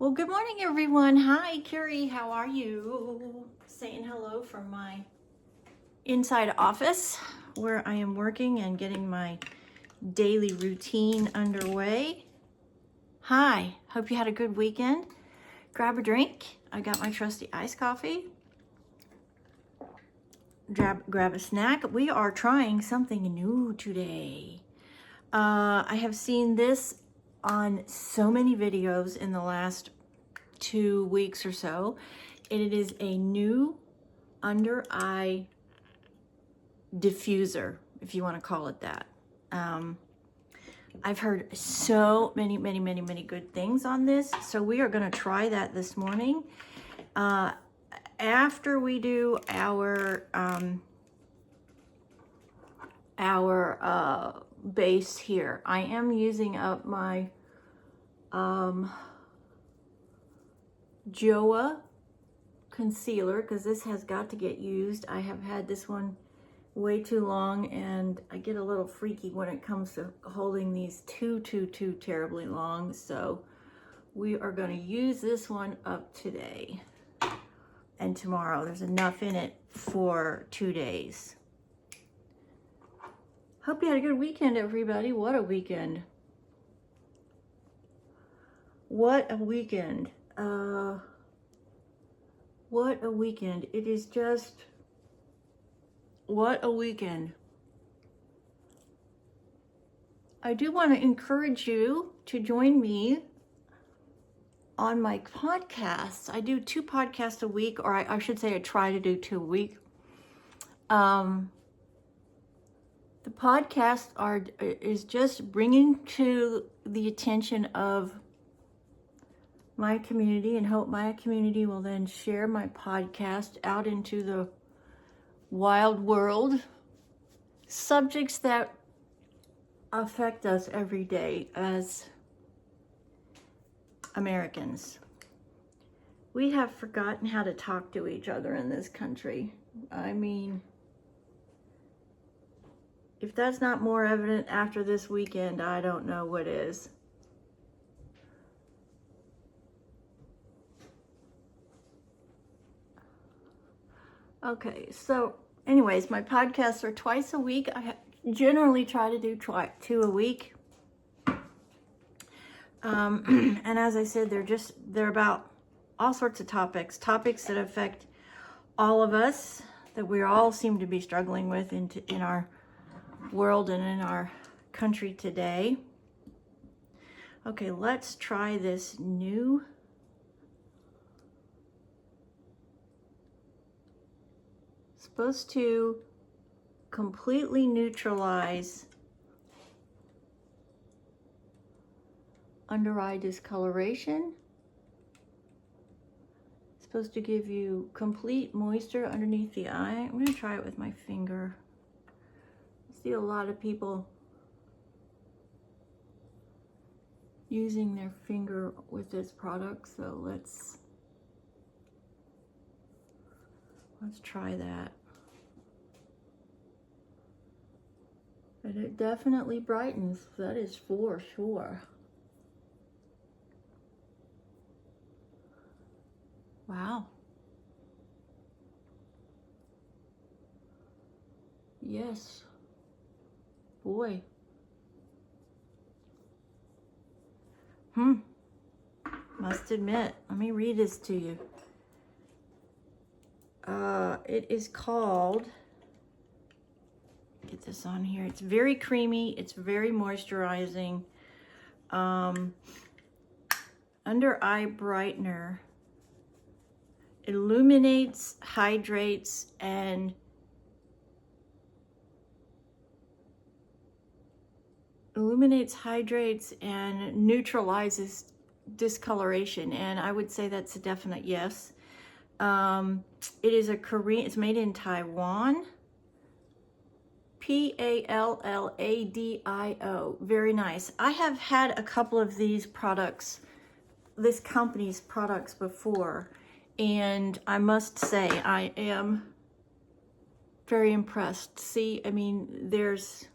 Well, good morning, everyone. Hi, Carrie. How are you? Saying hello from my inside office where I am working and getting my daily routine underway. Hi. Hope you had a good weekend. Grab a drink. I got my trusty iced coffee. Grab a snack. We are trying something new today. I have seen this on so many videos in the last 2 weeks or so. It is a new under eye diffuser, if you want to call it that. I've heard so many good things on this, so we are going to try that this morning. After we do our base here, I am using up my JOA concealer because this has got to get used. I have had this one way too long and I get a little freaky when it comes to holding these too terribly long. So we are going to use this one up today and tomorrow. There's enough in it for 2 days. Hope you had a good weekend, everybody. What a weekend. What a weekend. What a weekend. It is just, what a weekend. I do want to encourage you to join me on my podcasts. I do 2 podcasts a week, or I should say I try to do 2 a week. The podcast is just bringing to the attention of my community, and hope my community will then share my podcast out into the wild world. Subjects that affect us every day as Americans. We have forgotten how to talk to each other in this country. I mean, if that's not more evident after this weekend, I don't know what is. Okay, so anyways, my podcasts are twice a week. I generally try to do 2 a week. And as I said, they're about all sorts of topics that affect all of us, that we all seem to be struggling with in our world and in our country today. Okay, let's try this new supposed to completely neutralize under eye discoloration. It's supposed to give you complete moisture underneath the eye. I'm going to try it with my finger. I see a lot of people using their finger with this product, so let's try that. And it definitely brightens, that is for sure. Wow. Yes. Boy. Must admit, let me read this to you. It is called, get this on here. It's very creamy. It's very moisturizing. Under eye brightener. Illuminates, hydrates, and neutralizes discoloration. And I would say that's a definite yes. It is it's made in Taiwan. Palladio. Very nice. I have had a couple of these products, this company's products before, and I must say I am very impressed. See, I mean, there's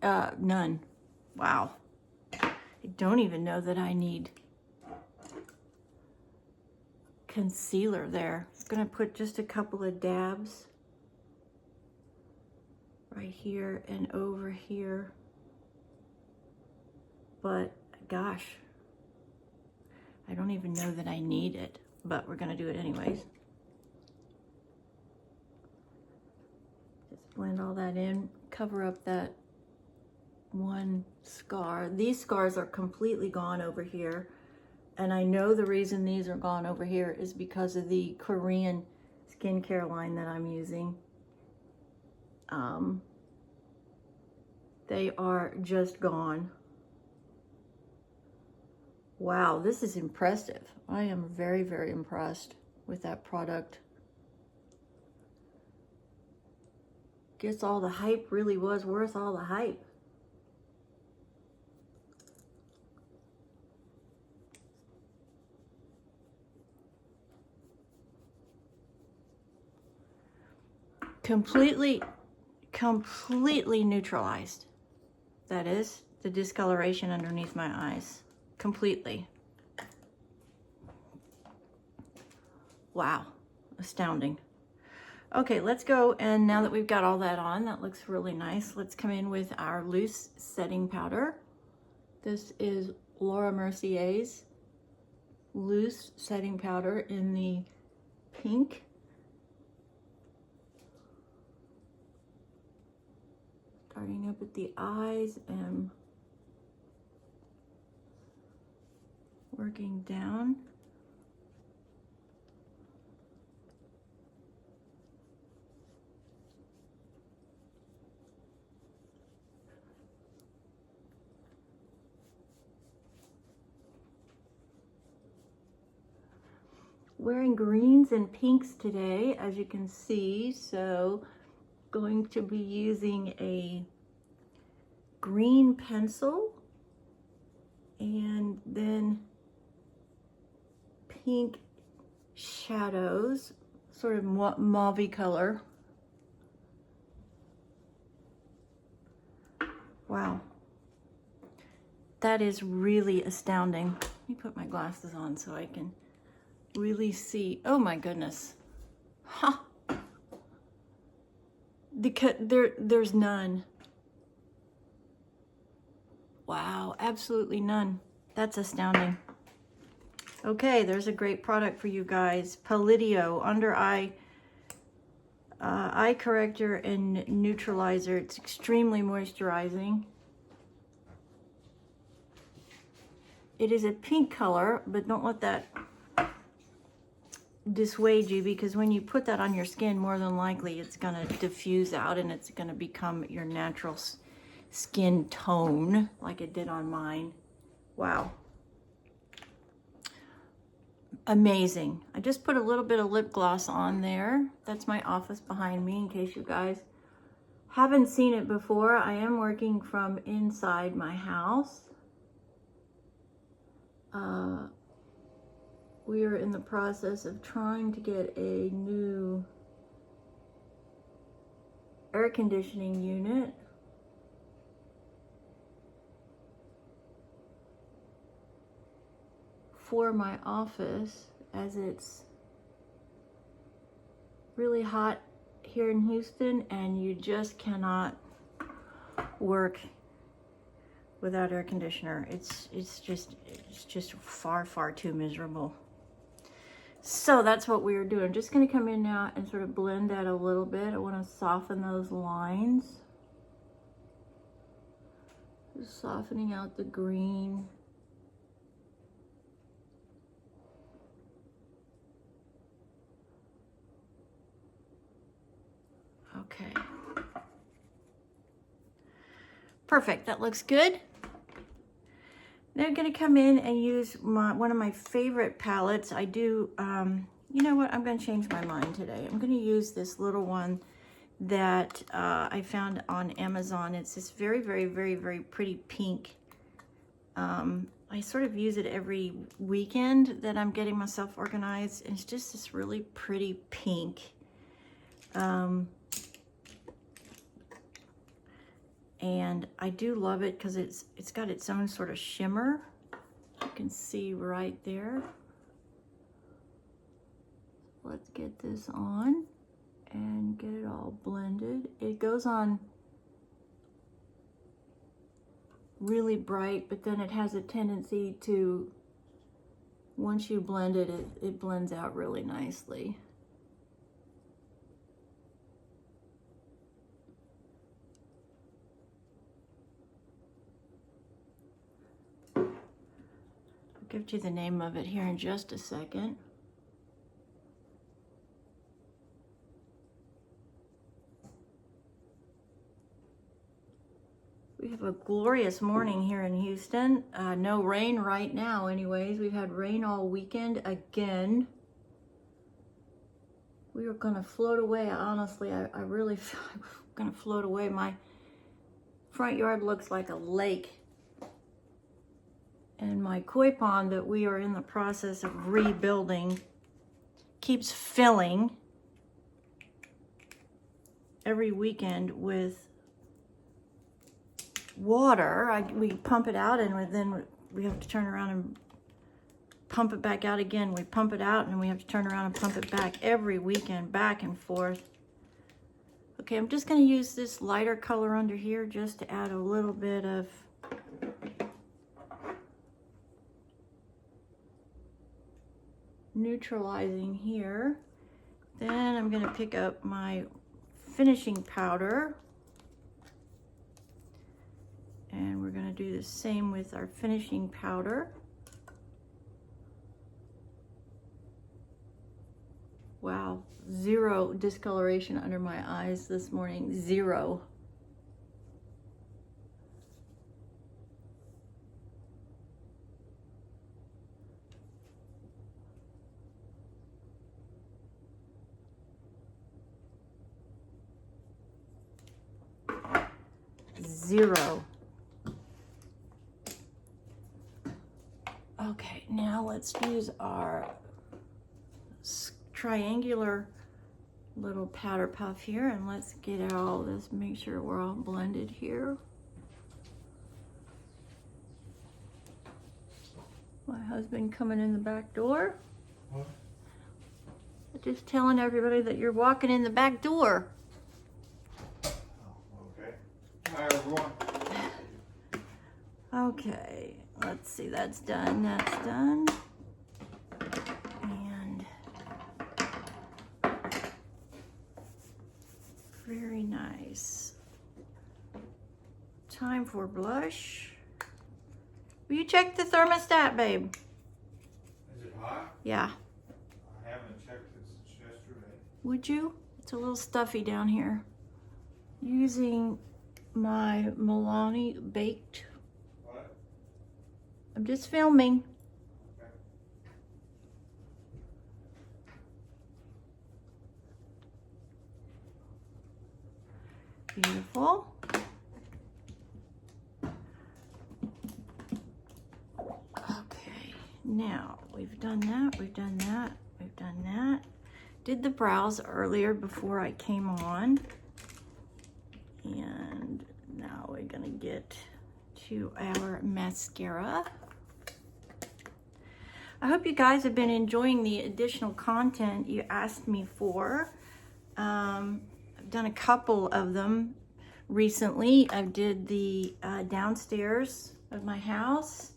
none. Wow. I don't even know that I need concealer there. I'm gonna put just a couple of dabs right here and over here. But gosh, I don't even know that I need it, but we're gonna do it anyways. Just blend all that in, cover up that one scar. These scars are completely gone over here. And I know the reason these are gone over here is because of the Korean skincare line that I'm using. They are just gone. Wow, this is impressive. I am very, very impressed with that product. Guess all the hype really was worth all the hype. Completely neutralized. That is the discoloration underneath my eyes. Completely. Wow, astounding. Okay, let's go, and now that we've got all that on, that looks really nice, let's come in with our loose setting powder. This is Laura Mercier's loose setting powder in the pink. Starting up at the eyes and working down. Wearing greens and pinks today, as you can see, so going to be using a green pencil and then pink shadows, sort of mauve color. Wow, that is really astounding. Let me put my glasses on so I can really see. Oh my goodness. Huh. There's none. Wow, absolutely none. That's astounding. Okay, there's a great product for you guys. Pallideo Under Eye Eye Corrector and Neutralizer. It's extremely moisturizing. It is a pink color, but don't let that dissuade you, because when you put that on your skin, more than likely it's gonna diffuse out and it's gonna become your natural skin tone like it did on mine. Wow. Amazing. I just put a little bit of lip gloss on there. That's my office behind me, in case you guys haven't seen it before. I am working from inside my house. We are in the process of trying to get a new air conditioning unit. For my office, as it's really hot here in Houston and you just cannot work without air conditioner. It's just far too miserable. So that's what we are doing. I'm just going to come in now and sort of blend that a little bit. I want to soften those lines. Just softening out the green. Okay. Perfect. That looks good. Then I'm going to come in and use one of my favorite palettes. I do, you know what? I'm going to change my mind today. I'm going to use this little one that I found on Amazon. It's this very pretty pink. I sort of use it every weekend that I'm getting myself organized. It's just this really pretty pink. And I do love it because it's got its own sort of shimmer. You can see right there. Let's get this on and get it all blended. It goes on really bright, but then it has a tendency to, once you blend it, it blends out really nicely. I'll give you the name of it here in just a second. We have a glorious morning here in Houston. No rain right now anyways. We've had rain all weekend again. We were gonna float away, honestly. I really feel like we're gonna float away. My front yard looks like a lake. And my koi pond that we are in the process of rebuilding keeps filling every weekend with water. We pump it out, and then we have to turn around and pump it back out again. We pump it out and we have to turn around and pump it back every weekend, back and forth. Okay, I'm just going to use this lighter color under here just to add a little bit of neutralizing here. Then I'm going to pick up my finishing powder. And we're going to do the same with our finishing powder. Wow, zero discoloration under my eyes this morning, zero. Zero. Okay, now let's use our triangular little powder puff here, and let's get all this, make sure we're all blended here. My husband coming in the back door. What? Just telling everybody that you're walking in the back door. Oh, okay. Hi, everyone. Okay, let's see, that's done, that's done. And very nice. Time for blush. Will you check the thermostat, babe? Is it hot? Yeah. I haven't checked it since yesterday. Would you? It's a little stuffy down here. Using my Milani Baked. What? I'm just filming. Okay. Beautiful. Okay, now we've done that, we've done that, we've done that. Did the brows earlier before I came on. And now we're gonna get to our mascara. I hope you guys have been enjoying the additional content you asked me for. I've done a couple of them recently. I did the downstairs of my house,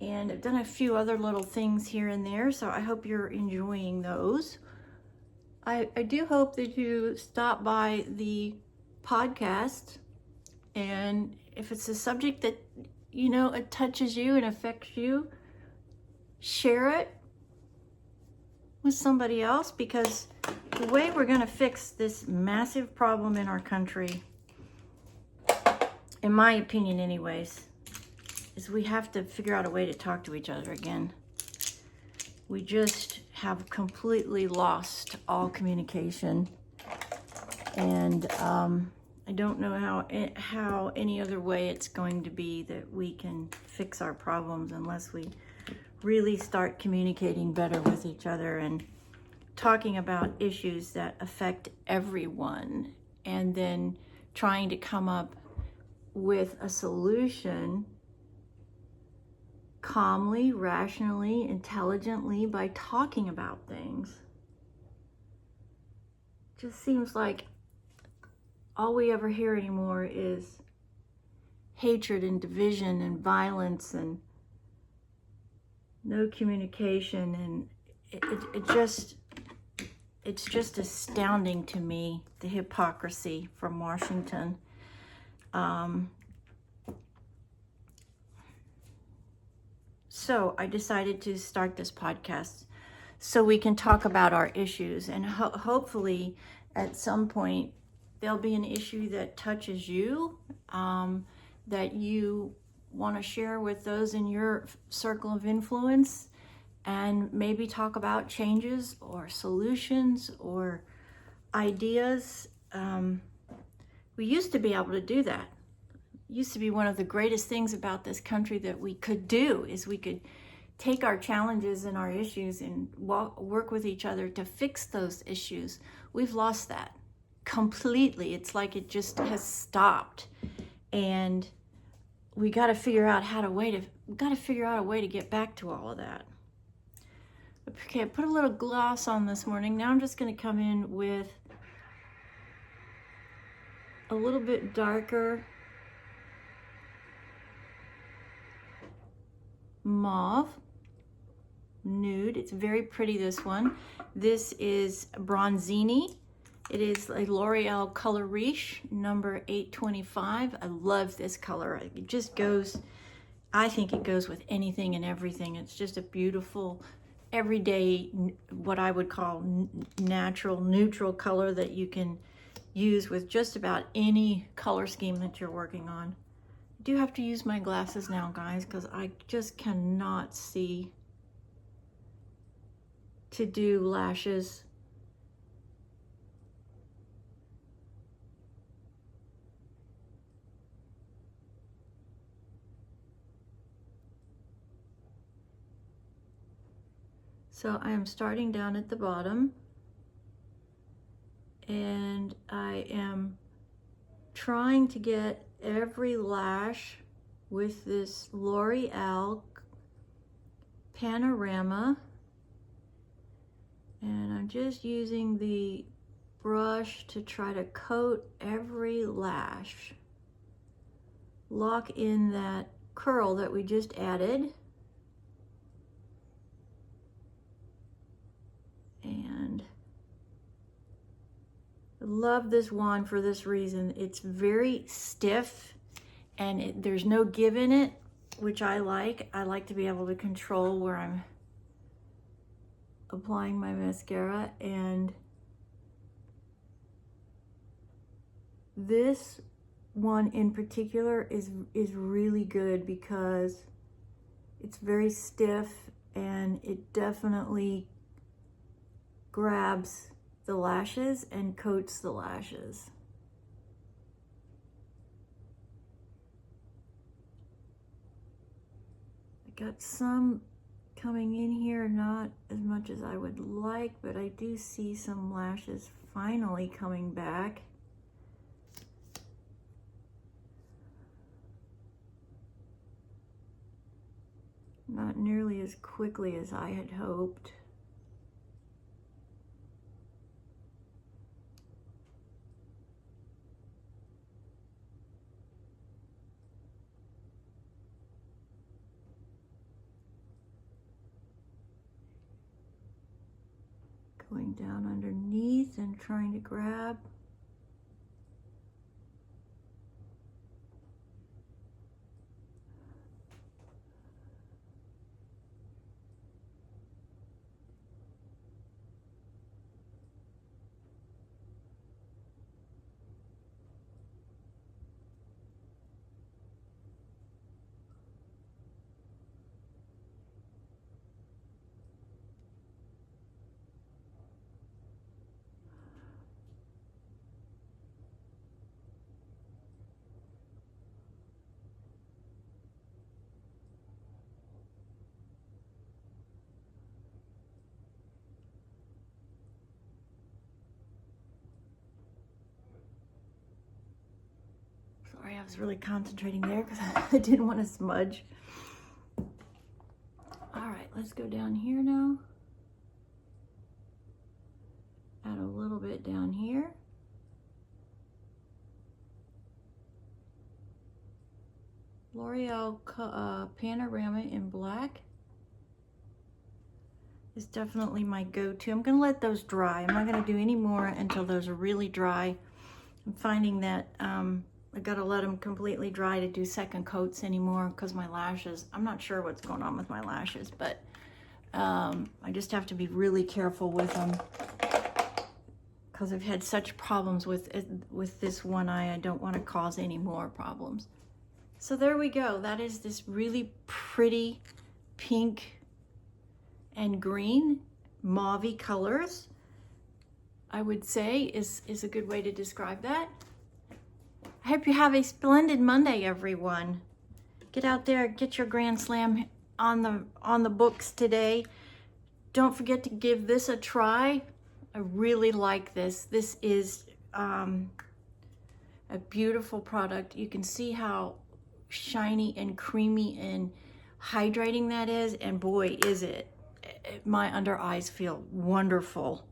and I've done a few other little things here and there, so I hope you're enjoying those. I do hope that you stop by the podcast, and if it's a subject that, you know, it touches you and affects you, share it with somebody else, because the way we're going to fix this massive problem in our country, in my opinion anyways, is we have to figure out a way to talk to each other again. We just have completely lost all communication, and I don't know how any other way it's going to be that we can fix our problems unless we really start communicating better with each other and talking about issues that affect everyone, and then trying to come up with a solution calmly, rationally, intelligently by talking about things. Just seems like all we ever hear anymore is hatred and division and violence and no communication, and it's just astounding to me, the hypocrisy from Washington. So I decided to start this podcast so we can talk about our issues, and hopefully at some point there'll be an issue that touches you, that you want to share with those in your circle of influence, and maybe talk about changes or solutions or ideas. We used to be able to do that. It used to be one of the greatest things about this country that we could do, is we could take our challenges and our issues and work with each other to fix those issues. We've lost that completely. It's like it just has stopped, and we got to figure out a way to get back to all of that. Okay, I put a little gloss on this morning. Now I'm just going to come in with a little bit darker mauve, nude. It's very pretty, this one. This is Bronzini. It is a L'Oreal Color Riche number 825. I love this color. It just goes, I think it goes with anything and everything. It's just a beautiful, everyday, what I would call natural, neutral color that you can use with just about any color scheme that you're working on. I do have to use my glasses now, guys, because I just cannot see to do lashes. So I am starting down at the bottom, and I am trying to get every lash with this L'Oreal Panorama, and I'm just using the brush to try to coat every lash, lock in that curl that we just added. And I love this wand for this reason. It's very stiff, and there's no give in it, which I like. I like to be able to control where I'm applying my mascara. And this one in particular is really good because it's very stiff, and it definitely grabs the lashes and coats the lashes. I got some coming in here, not as much as I would like, but I do see some lashes finally coming back. Not nearly as quickly as I had hoped. Going down underneath and trying to grab. was really concentrating there because I didn't want to smudge. All right, let's go down here now. Add a little bit down here. L'Oreal Panorama in black is definitely my go-to. I'm gonna let those dry. I'm not gonna do any more until those are really dry. I'm finding that I gotta let them completely dry to do second coats anymore because my lashes, I'm not sure what's going on with my lashes, but I just have to be really careful with them because I've had such problems with this one eye. I don't want to cause any more problems. So there we go. That is this really pretty pink and green mauve-y colors, I would say is a good way to describe that. I hope you have a splendid Monday, everyone. Get out there, get your Grand Slam on the books today. Don't forget to give this a try. I really like this. This is a beautiful product. You can see how shiny and creamy and hydrating that is, and boy, is it. My under eyes feel wonderful.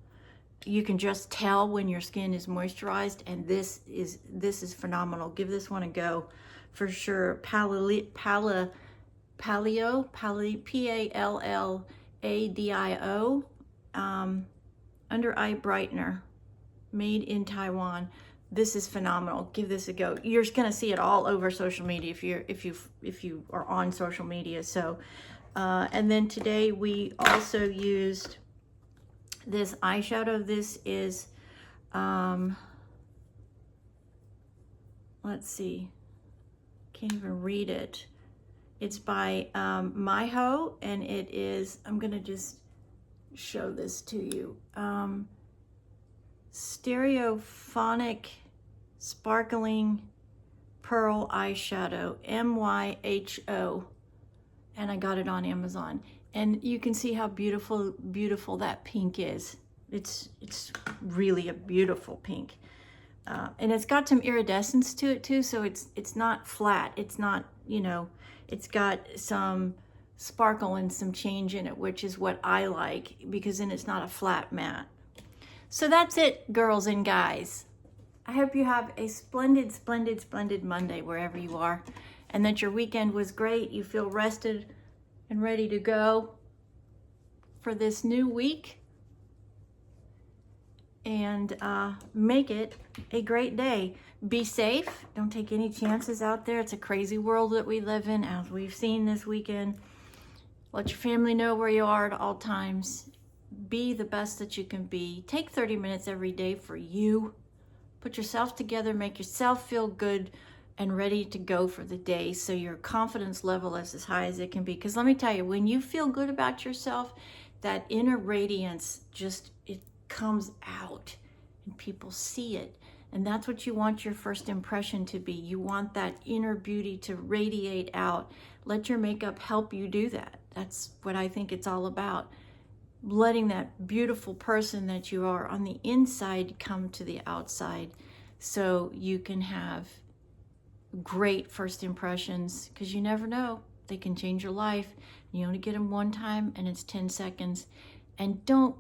You can just tell when your skin is moisturized, and this is phenomenal. Give this one a go for sure. Paleo, P-A-L-L-A-D-I-O, under eye brightener, made in Taiwan. This is phenomenal. Give this a go. You're gonna see it all over social media if you are on social media. So, and then today we also used this eyeshadow. This is, let's see, can't even read it. It's by Myho, and it is, I'm gonna just show this to you. Stereophonic Sparkling Pearl Eyeshadow, M-Y-H-O, and I got it on Amazon. And you can see how beautiful that pink is. It's really a beautiful pink. And it's got some iridescence to it too, so it's not flat. It's not, you know, it's got some sparkle and some change in it, which is what I like, because then it's not a flat matte. So that's it, girls and guys. I hope you have a splendid, splendid, splendid Monday wherever you are, and that your weekend was great. You feel rested and ready to go for this new week, and make it a great day. Be safe. Don't take any chances out there. It's a crazy world that we live in, as we've seen this weekend. Let your family know where you are at all times. Be the best that you can be. Take 30 minutes every day for you. Put yourself together, make yourself feel good and ready to go for the day, so your confidence level is as high as it can be. Because let me tell you, when you feel good about yourself, that inner radiance just, it comes out and people see it. And that's what you want your first impression to be. You want that inner beauty to radiate out. Let your makeup help you do that. That's what I think it's all about. Letting that beautiful person that you are on the inside come to the outside, so you can have great first impressions, because you never know. They can change your life. You only get them one time, and it's 10 seconds. And don't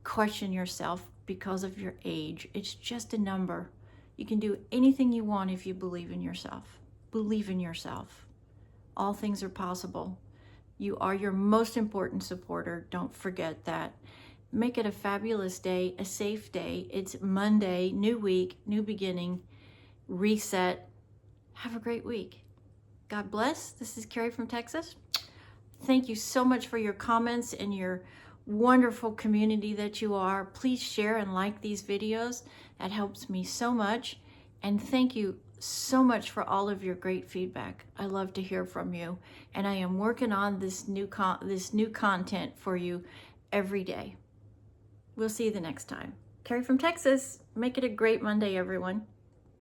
question yourself because of your age. It's just a number. You can do anything you want if you believe in yourself. Believe in yourself. All things are possible. You are your most important supporter. Don't forget that. Make it a fabulous day, a safe day. It's Monday, new week, new beginning, reset. Have a great week. God bless. This is Carrie from Texas. Thank you so much for your comments and your wonderful community that you are. Please share and like these videos. That helps me so much. And thank you so much for all of your great feedback. I love to hear from you, and I am working on this new content for you every day. We'll see you the next time. Carrie from Texas. Make it a great Monday, everyone.